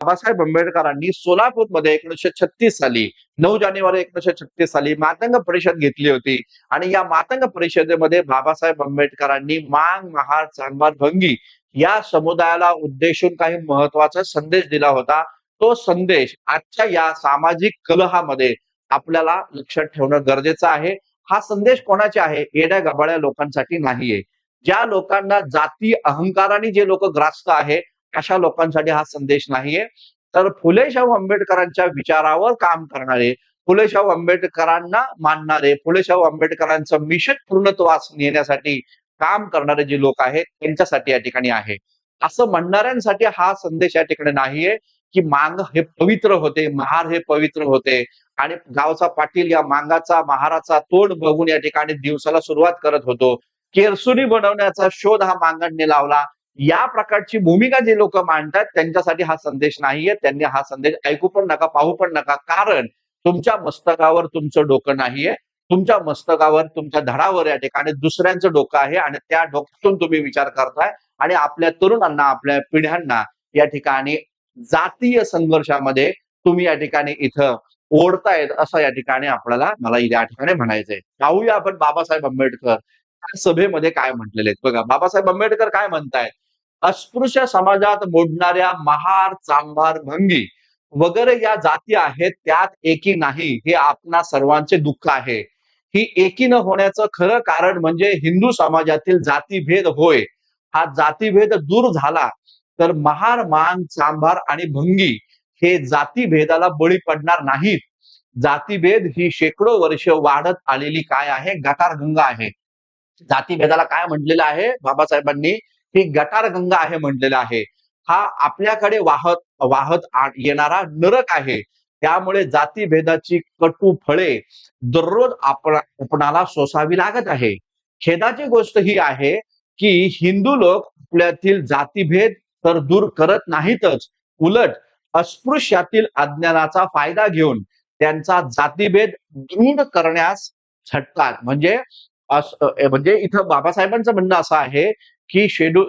बाबासाहेब आंबेडकरांनी सोलापूरमध्ये 1936 साली 9 जानेवारी 1936 साली मातंग परिषद घेतली होती आणि या मातंग परिषदेमध्ये बाबासाहेब आंबेडकरांनी मांग, महार, चांभार, भंगी या समुदायाला उद्देशून काही महत्वाचा संदेश दिला होता. तो संदेश आजच्या या सामाजिक कलहामध्ये आपल्याला लक्षात ठेवणं गरजेचं आहे. हा संदेश कोणाचे आहे? येड्या गबाळ्या लोकांसाठी नाहीये. ज्या लोकांना जाती अहंकाराने जे लोक ग्रास्त आहे अशा लोकांसाठी हा संदेश नाहीये. तर फुले शाहू आंबेडकरांच्या विचारावर काम करणारे, फुले शाहू आंबेडकरांना मानणारे, फुले शाहू आंबेडकरांचं मिशन पूर्णत्वास नेण्यासाठी काम करणारे जे लोक आहेत त्यांच्यासाठी या ठिकाणी आहे. असं म्हणणाऱ्यांसाठी हा संदेश या ठिकाणी नाहीये की मांग हे पवित्र होते, महार हे पवित्र होते आणि गावचा पाटील या मांगाचा महाराचा तोंड बघून या ठिकाणी दिवसाला सुरुवात करत होतो. केरसुणी बनवण्याचा शोध हा मांगांनी लावला. या प्रकारची भूमिका जे लोक मांडतात त्यांच्यासाठी हा संदेश नाहीये. त्यांनी हा संदेश ऐकू पण नका, पाहू पण नका. कारण तुमच्या मस्तकावर तुमचं डोकं नाहीये. तुमच्या मस्तकावर, तुमच्या धडावर या ठिकाणी दुसऱ्यांचं डोकं आहे आणि त्या डोक्यातून तुम्ही विचार करताय आणि आपल्या तरुणांना, आपल्या पिढ्यांना या ठिकाणी जातीय संघर्षामध्ये तुम्ही या ठिकाणी इथं ओढतायत असं या ठिकाणी मला या ठिकाणी म्हणायचंय. पाहूया आपण बाबासाहेब आंबेडकर सभेमध्ये काय म्हटलेले आहेत. बघा, बाबासाहेब आंबेडकर काय म्हणतायत? अस्पृश्य समाजात मोडणाऱ्या महार, चांभार, भंगी वगैरे या जाती आहेत त्यात एकी नाही हे आपणा सर्वांचे दुःख आहे. ही एकी न होण्याचं खरं कारण म्हणजे हिंदू समाजातील जातीभेद होय. हा जातीभेद दूर झाला तर महार, मांग, चांभार आणि भंगी हे जातीभेदाला बळी पडणार नाहीत. जातीभेद ही शेकडो वर्ष वाढत आलेली काय आहे? गटारगंगा आहे. जातीभेदाला काय म्हटलेलं आहे बाबासाहेबांनी? ही गटारगंगा आहे म्हटलेलं आहे. हा आपल्याकडे वाहत वाहत येणारा नरक आहे. त्यामुळे जातीभेदाची कटू फळे दररोज आपणाला सोसावी लागत आहे. खेदाची गोष्ट ही आहे की हिंदू लोक आपल्यातील जातीभेद तर दूर करत नाहीतच, उलट अस्पृश्यातील अज्ञानाचा फायदा घेऊन त्यांचा जातीभेद दूर करण्यास झटतात. म्हणजे इथं बाबासाहेबांचं म्हणणं असं आहे की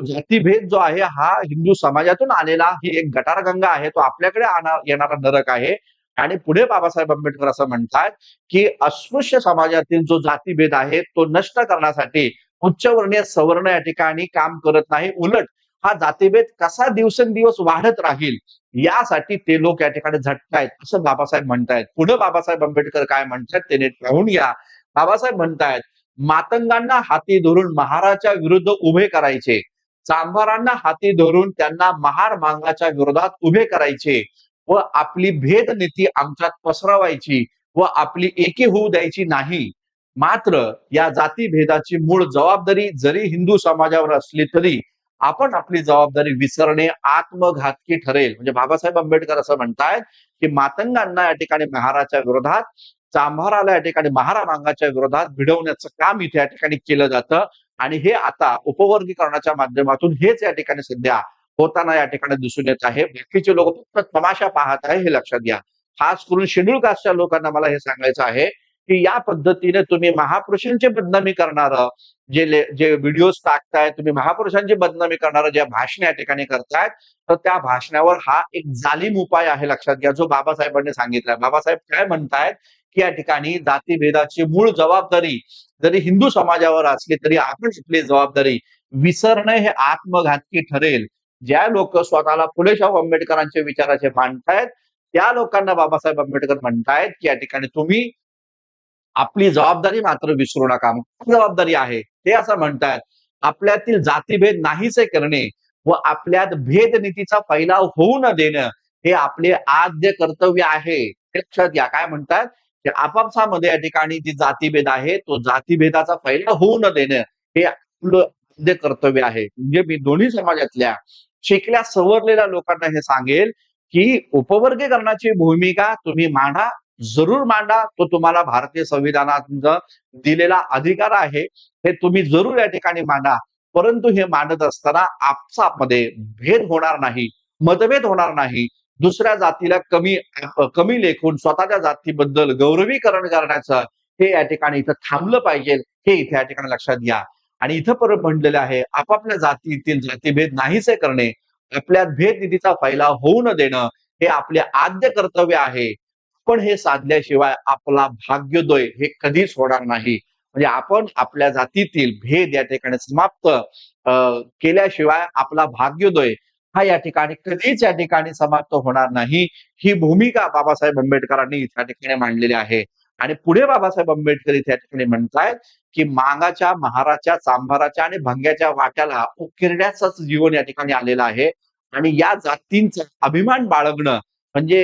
जातीभेद जो आहे हा हिंदू समाजातून आलेला ही एक गटारगंगा आहे. तो आपल्याकडे येणारा नरक आहे. आणि पुढे बाबासाहेब आंबेडकर असं म्हणतात की अस्पृश्य समाजातील जो जातीभेद आहे तो नष्ट करण्यासाठी उच्चवर्णीय सवर्ण या ठिकाणी काम करत नाही, उलट हा जातीभेद कसा दिवसेंदिवस वाढत राहील यासाठी ते लोक या ठिकाणी झटतायत असं बाबासाहेब म्हणतायत. पुढे बाबासाहेब आंबेडकर काय म्हणतात ते नीट पाहून घ्या. बाबासाहेब म्हणतायत, मातंगांना हाती धरून महाराच्या विरुद्ध उभे करायचे, चांभारांना हाती धरून त्यांना महार मांगाच्या विरोधात उभे करायचे व आपली भेदनीती आमच्यात पसरवायची व आपली एकी होऊ द्यायची नाही. मात्र या जातीभेदाची मूळ जबाबदारी जरी हिंदू समाजावर असली तरी आपण आपली जबाबदारी विसरणे आत्मघातकी ठरेल. म्हणजे बाबासाहेब आंबेडकर असं म्हणतायत की मातंगांना या ठिकाणी महाराच्या विरोधात, चांभाराला या ठिकाणी महारा मांगाच्या विरोधात भिडवण्याचं काम इथे या ठिकाणी केलं जातं आणि हे आता उपवर्गीकरणाच्या माध्यमातून हेच या ठिकाणी सध्या होताना या ठिकाणी दिसून येत आहे. बाकीचे लोक फक्त तमाशा पाहत आहे हे लक्षात घ्या. खास करून शेड्यूल कास्टच्या लोकांना मला हे सांगायचं आहे की या पद्धतीने तुम्ही महापुरुषांची बदनामी करणार जे व्हिडिओज टाकताय, तुम्ही महापुरुषांची बदनामी करणारं ज्या भाषण या ठिकाणी करतायत तर त्या भाषणावर हा एक जालीम उपाय आहे लक्षात घ्या जो बाबासाहेबांनी सांगितलाय. बाबासाहेब काय म्हणतायत की या ठिकाणी जातीभेदाची मूळ जबाबदारी जरी हिंदू समाजावर असली तरी आपण आपली जबाबदारी विसरणे हे आत्मघातकी ठरेल. ज्या लोक स्वतःला फुले शाहू आंबेडकरांचे विचाराचे मांडतायत त्या लोकांना बाबासाहेब आंबेडकर म्हणतायत की या ठिकाणी तुम्ही आपली जबाबदारी मात्र विसरू नका. जबाबदारी आहे ते असं म्हणतायत, आपल्यातील जातीभेद नाहीसे करणे व आपल्यात भेदनीतीचा फैलाव होऊ न देणं हे आपले आद्य कर्तव्य आहे. लक्षात घ्या काय म्हणतात की आपापसामध्ये या ठिकाणी जी जातीभेद आहे तो जातीभेदाचा फैलाव होऊ न देणं हे आपलं आद्य कर्तव्य आहे. म्हणजे मी दोन्ही समाजातल्या शिकल्या सवरलेल्या लोकांना हे सांगेल की उपवर्गीकरणाची भूमिका तुम्ही मांडा, जरूर मांडा. तो तुम्हाला भारतीय संविधानात दिलेला अधिकार आहे. हे तुम्ही जरूर या ठिकाणी मांडा. परंतु हे मांडत असताना आपसामध्ये भेद होणार नाही, मतभेद होणार नाही. दुसऱ्या जातीला कमी लेखून स्वतःच्या जातीबद्दल गौरवीकरण करण्याचं हे या ठिकाणी इथं थांबलं पाहिजे हे इथे या ठिकाणी लक्षात घ्या. आणि इथं परत म्हटलेलं आहे आपापल्या जातीतील जातीभेद नाहीसे करणे आपल्यात भेदनीतीचा फैलाव होऊ न देणं हे आपले आद्य कर्तव्य आहे. पण हे साधल्याशिवाय आपला भाग्योदय हे कधीच होणार नाही. म्हणजे आपण आपल्या जातीतील भेद या ठिकाणी समाप्त केल्याशिवाय आपला भाग्योदय हा या ठिकाणी कधीच या ठिकाणी समाप्त होणार नाही. ही भूमिका बाबासाहेब आंबेडकरांनी त्या ठिकाणी मांडलेली आहे. आणि पुढे बाबासाहेब आंबेडकर इथे या ठिकाणी म्हणतायत, की मांगाच्या, महाराच्या, चांभाराच्या आणि भंग्याच्या वाट्याला उकिरड्याचंच जीवन या ठिकाणी आलेलं आहे. आणि या जातींचा अभिमान बाळगणं म्हणजे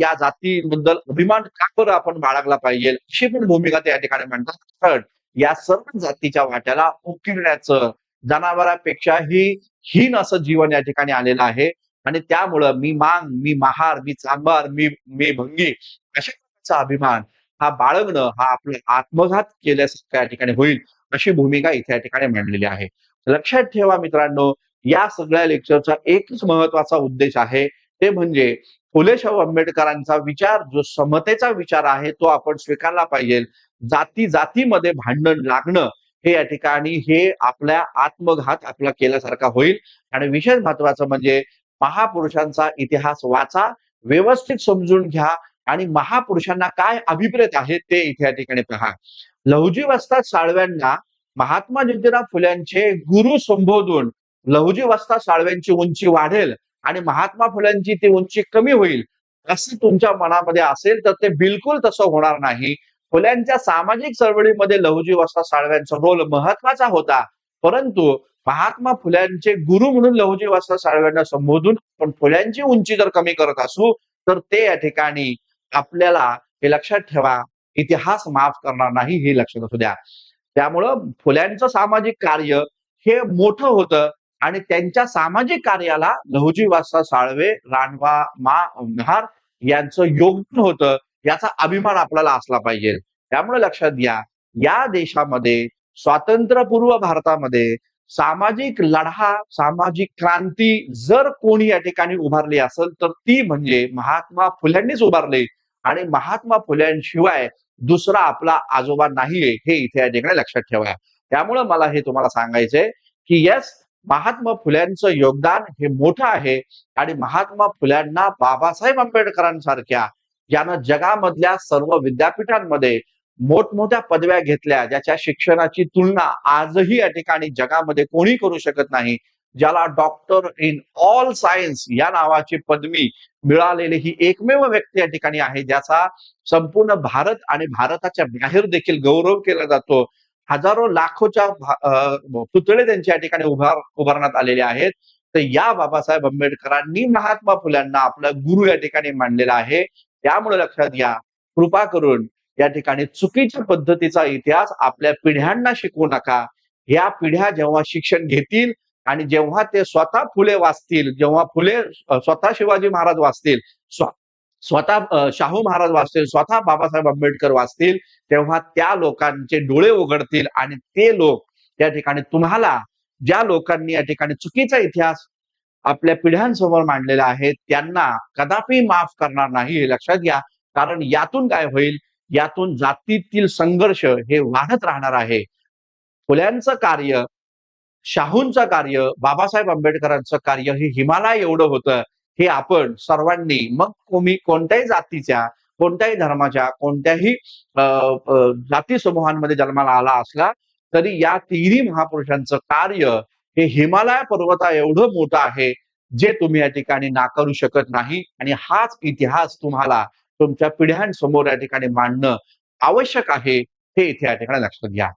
या जातीबद्दल अभिमान का बरं आपण बाळगला पाहिजे, अशी पण भूमिका ते या ठिकाणी म्हणतात. पण या सर्व जातीच्या वाट्याला उकिरड्याचं, जनावरांपेक्षाही हीन असं जीवन या ठिकाणी आलेलं आहे. आणि त्यामुळं मी मांग, मी महार, मी चांभार, मी भंगी अशा प्रकारचा अभिमान हा बाळगणं हा आपला आत्मघात केल्यासारखं या ठिकाणी होईल, अशी भूमिका इथे या ठिकाणी मांडलेली आहे. लक्षात ठेवा मित्रांनो, या सगळ्या लेक्चरचा एकच महत्वाचा उद्देश आहे, ते म्हणजे फुले शाहू आंबेडकरांचा विचार जो समतेचा विचार आहे तो आपण स्वीकारला पाहिजे. जाती-जातीमध्ये भांडण लागणं हे या ठिकाणी हे आपल्या आत्मघात आपला केल्यासारखा होईल. आणि विशेष महत्वाचं म्हणजे महापुरुषांचा इतिहास वाचा, व्यवस्थित समजून घ्या आणि महापुरुषांना काय अभिप्रेत आहे ते इथे या ठिकाणी पहा. लहुजी वस्ताद साळव्यांना महात्मा ज्योतिराव फुल्यांचे गुरु संबोधून लहुजी वस्ताद साळव्यांची उंची वाढेल आणि महात्मा फुल्यांची ती उंची कमी होईल असं तुमच्या मनामध्ये असेल तर ते बिलकुल तसं होणार नाही. फुल्यांच्या सामाजिक चळवळीमध्ये लहुजी वस्ताद साळव्यांचा रोल महत्वाचा होता, परंतु महात्मा फुल्यांचे गुरु म्हणून लहुजी वस्ताद साळव्यांना संबोधून पण फुल्यांची उंची जर कमी करत असू तर ते या ठिकाणी आपल्याला हे लक्षात ठेवा, इतिहास माफ करणार नाही हे लक्षात असू द्या. त्यामुळं फुल्यांचं सामाजिक कार्य हे मोठं होतं आणि त्यांच्या सामाजिक कार्याला लहुजी वस्ताद साळवे, रानवा, महार यांचं योगदान होतं, याचा अभिमान आपल्याला असला पाहिजे. त्यामुळे लक्षात घ्या, या देशामध्ये स्वातंत्र्यपूर्व भारतामध्ये सामाजिक लढा, सामाजिक क्रांती जर कोणी या ठिकाणी उभारली असेल तर ती म्हणजे महात्मा फुल्यांनीच उभारली. आणि महात्मा फुल्यांशिवाय दुसरा आपला आजोबा नाहीये हे इथे या ठिकाणी लक्षात ठेवा. त्यामुळं मला हे तुम्हाला सांगायचंय की येस, महात्मा फुल्यांचं योगदान हे मोठं आहे आणि महात्मा फुल्यांना बाबासाहेब आंबेडकरांसारख्या ज्यानं जगामधल्या सर्व विद्यापीठांमध्ये मोठमोठ्या पदव्या घेतल्या, ज्याच्या शिक्षणाची तुलना आजही या ठिकाणी जगामध्ये कोणी करू शकत नाही, ज्याला डॉक्टर इन ऑल सायन्स या नावाची पदवी मिळालेली ही एकमेव व्यक्ती या ठिकाणी आहे, ज्याचा संपूर्ण भारत आणि भारताच्या बाहेर देखील गौरव केला जातो. हजारो लाखोच्या पुतळे त्यांच्या या ठिकाणी उभारण्यात आलेले आहेत. तर या बाबासाहेब आंबेडकरांनी महात्मा फुल्यांना आपला गुरु या ठिकाणी मानलेला आहे. त्यामुळे लक्षात घ्या, कृपा करून या ठिकाणी चुकीच्या पद्धतीचा इतिहास आपल्या पिढ्यांना शिकवू नका. ह्या पिढ्या जेव्हा शिक्षण घेतील आणि जेव्हा ते स्वतः फुले वाचतील, जेव्हा फुले स्वतः शिवाजी महाराज वाचतील, स्वतः शाहू महाराज वाचतील, स्वतः बाबासाहेब आंबेडकर वाचतील, तेव्हा त्या लोकांचे डोळे उघडतील आणि ते लोक त्या ठिकाणी तुम्हाला, ज्या लोकांनी या ठिकाणी चुकीचा इतिहास आपल्या पिढ्यांसमोर मांडलेला आहे, त्यांना कदापि माफ करणार नाही हे लक्षात घ्या. कारण यातून काय होईल, यातून जातीतील संघर्ष हे वाढत राहणार आहे. फुल्यांचं कार्य, शाहूंचं कार्य, बाबासाहेब आंबेडकरांचं कार्य हे हिमालय एवढं होतं, हे आपण सर्वांनी, मग तुम्ही कोणत्याही जातीच्या, कोणत्याही धर्माच्या, कोणत्याही जाती समूहांमध्ये जन्माला आला असला तरी या तिन्ही महापुरुषांचं कार्य हे हिमालय पर्वता एवढं मोठं आहे, जे तुम्ही या ठिकाणी नाकारू शकत नाही. आणि हाच इतिहास तुम्हाला तुमच्या पिढ्यांसमोर या ठिकाणी मांडणं आवश्यक आहे, हे इथे या ठिकाणी लक्षात घ्या.